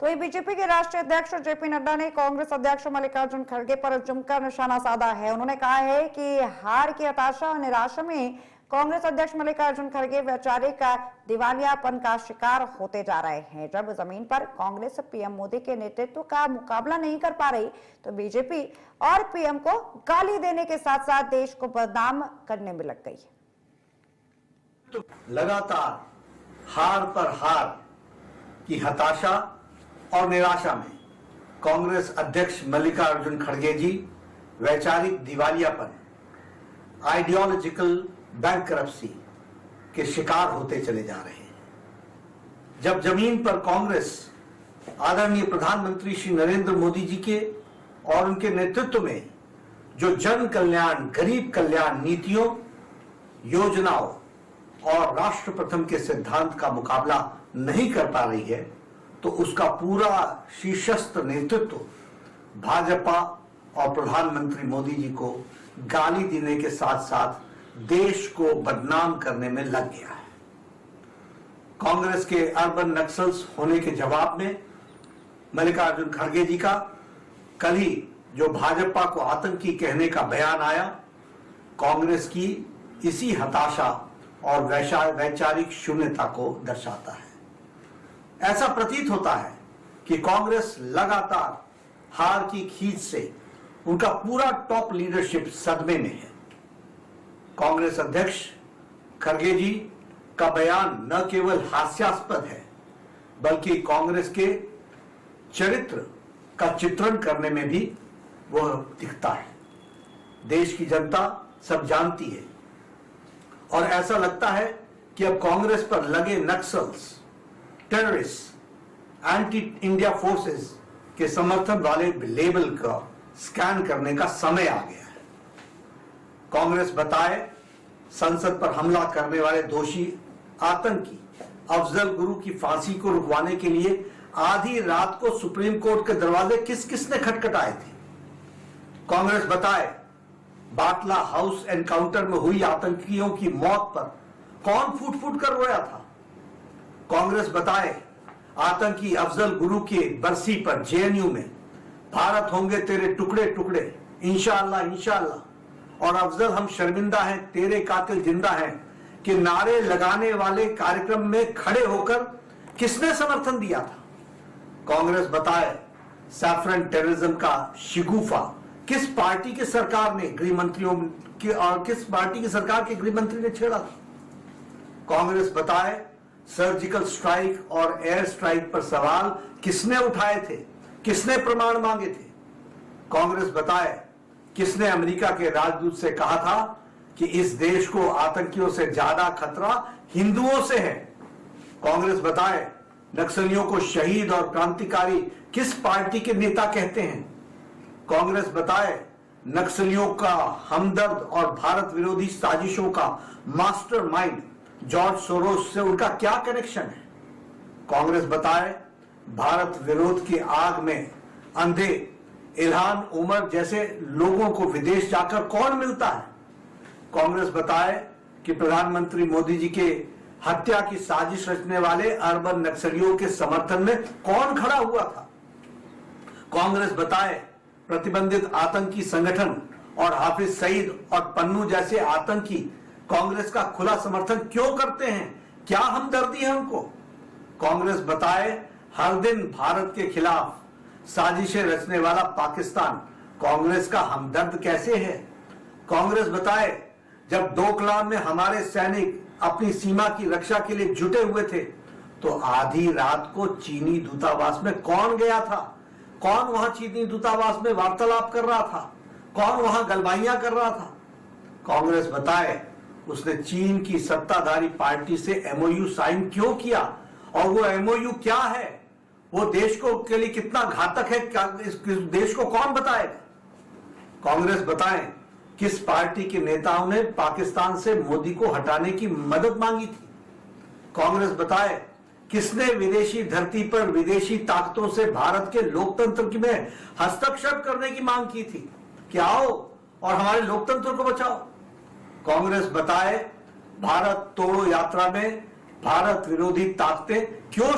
तो ये बीजेपी के राष्ट्रीय अध्यक्ष जेपी नड्डा ने कांग्रेस अध्यक्ष मल्लिकार्जुन खड़गे पर जमकर निशाना साधा है। उन्होंने कहा है कि हार की हताशा और निराशा में कांग्रेस अध्यक्ष मल्लिकार्जुन खड़गे वैचारिक दिवालियापन का शिकार होते जा रहे हैं। जब जमीन पर कांग्रेस पीएम मोदी के नेतृत्व का मुकाबला नहीं कर पा रही तो बीजेपी और पीएम को गाली देने के साथ साथ देश को बदनाम करने में लग गई है। लगातार हार पर हार की हताशा और निराशा में कांग्रेस अध्यक्ष मल्लिकार्जुन खड़गे जी वैचारिक दिवालियापन, आइडियोलॉजिकल बैंकरप्सी के शिकार होते चले जा रहे हैं। जब जमीन पर कांग्रेस आदरणीय प्रधानमंत्री श्री नरेंद्र मोदी जी के और उनके नेतृत्व में जो जन कल्याण, गरीब कल्याण नीतियों, योजनाओं और राष्ट्र प्रथम के सिद्धांत का मुकाबला नहीं कर पा रही है, तो उसका पूरा शीर्षस्थ नेतृत्व भाजपा और प्रधानमंत्री मोदी जी को गाली देने के साथ साथ देश को बदनाम करने में लग गया है। कांग्रेस के अर्बन नक्सल्स होने के जवाब में मल्लिकार्जुन खड़गे जी का कल ही जो भाजपा को आतंकी कहने का बयान आया, कांग्रेस की इसी हताशा और वैचारिक शून्यता को दर्शाता है। ऐसा प्रतीत होता है कि कांग्रेस लगातार हार की खींच से उनका पूरा टॉप लीडरशिप सदमे में है। कांग्रेस अध्यक्ष खड़गे जी का बयान न केवल हास्यास्पद है, बल्कि कांग्रेस के चरित्र का चित्रण करने में भी वह दिखता है। देश की जनता सब जानती है और ऐसा लगता है कि अब कांग्रेस पर लगे Naxals, terrorist, anti India forces के समर्थन वाले लेबल का स्कैन करने का समय आ गया है। कांग्रेस बताए संसद पर हमला करने वाले दोषी आतंकी अफजल गुरु की फांसी को रुकवाने के लिए आधी रात को सुप्रीम कोर्ट के दरवाजे किस किसने खटखटाए थे। कांग्रेस बताए बाटला हाउस एनकाउंटर में हुई आतंकियों की मौत पर कौन फूट फूट कर रोया था। कांग्रेस बताए आतंकी अफजल गुरु की बरसी पर जेएनयू में भारत होंगे तेरे टुकड़े टुकड़े, इंशाअल्लाह इंशाअल्लाह, और अफजल हम शर्मिंदा हैं, तेरे कातिल जिंदा हैं कि नारे लगाने वाले कार्यक्रम में खड़े होकर किसने समर्थन दिया था। कांग्रेस बताए सैफरन टेररिज्म का शिगुफा किस पार्टी की सरकार ने गृह मंत्रियों की और किस पार्टी की सरकार के गृह मंत्री ने छेड़ा था। कांग्रेस बताए सर्जिकल स्ट्राइक और एयर स्ट्राइक पर सवाल किसने उठाए थे, किसने प्रमाण मांगे थे। कांग्रेस बताए किसने अमेरिका के राजदूत से कहा था कि इस देश को आतंकियों से ज्यादा खतरा हिंदुओं से है। कांग्रेस बताए नक्सलियों को शहीद और क्रांतिकारी किस पार्टी के नेता कहते हैं। कांग्रेस बताए नक्सलियों का हमदर्द और भारत विरोधी साजिशों का मास्टरमाइंड जॉर्ज सोरोस से उनका क्या कनेक्शन है। कांग्रेस बताए भारत विरोध की आग में अंधे इल्हान उमर जैसे लोगों को विदेश जाकर कौन मिलता है। कांग्रेस बताए कि प्रधानमंत्री मोदी जी के हत्या की साजिश रचने वाले अर्बन नक्सलियों के समर्थन में कौन खड़ा हुआ था। कांग्रेस बताए प्रतिबंधित आतंकी संगठन और हाफिज सईद और पन्नू जैसे आतंकी कांग्रेस का खुला समर्थन क्यों करते हैं, क्या हमदर्दी है उनको। कांग्रेस बताए हर दिन भारत के खिलाफ साजिशें रचने वाला पाकिस्तान कांग्रेस का हमदर्द कैसे है। कांग्रेस बताए जब डोकलाम में हमारे सैनिक अपनी सीमा की रक्षा के लिए जुटे हुए थे तो आधी रात को चीनी दूतावास में कौन गया था, कौन वहां चीनी दूतावास में वार्तालाप कर रहा था, कौन वहां गलबाइयां कर रहा था। कांग्रेस बताए उसने चीन की सत्ताधारी पार्टी से एमओयू साइन क्यों किया और वो एमओयू क्या है, वो देश को के लिए कितना घातक है, इस देश को कौन बताएगा। कांग्रेस बताए किस पार्टी के नेताओं ने पाकिस्तान से मोदी को हटाने की मदद मांगी थी। कांग्रेस बताए किसने विदेशी धरती पर विदेशी ताकतों से भारत के लोकतंत्र में हस्तक्षेप करने की मांग की थी कि आओ और हमारे लोकतंत्र को बचाओ। कांग्रेस बताए भारत तोड़ो यात्रा में भारत विरोधी ताकतें क्यों